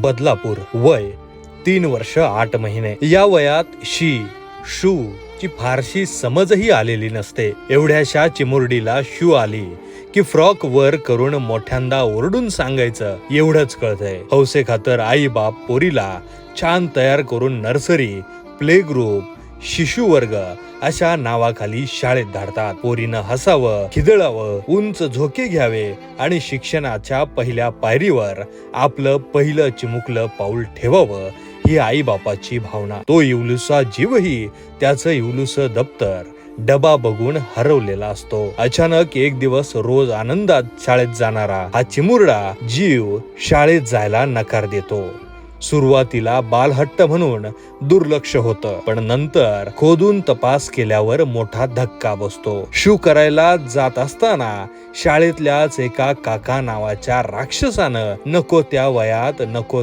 बदलापूर. वय 3 वर्ष 8 महिने. या वयात शू ची फारशी समजही आलेली नसते. एवढ्याशा चिमुरडीला शू आली की फ्रॉक वर करून मोठ्यांदा ओरडून सांगायचं एवढंच कळतंय. हौसे खातर आई बाप पोरीला छान तयार करून नर्सरी, प्ले ग्रुप, शिशु वर्ग अशा नावाखाली शाळेत धाडतात. पोरीनं हसावं, खिदळावं, उंच झोके घ्यावे आणि शिक्षणाच्या पहिल्या पायरीवर आपलं पहिलं चिमुकलं पाऊल ठेवावं ही आई बापाची भावना. तो इवलुसा जीवही त्याचं इवलुसं दप्तर, डबा बघून हरवलेला असतो. अचानक एक दिवस रोज आनंदात शाळेत जाणारा हा चिमुरडा जीव शाळेत जायला नकार देतो. सुरुवातीला बालहट्ट म्हणून दुर्लक्ष होतं, पण नंतर खोदून तपास केल्यावर मोठा धक्का बसतो. शू करायला जात असताना शाळेतल्याच एका काका नावाच्या राक्षसानं नको त्या वयात नको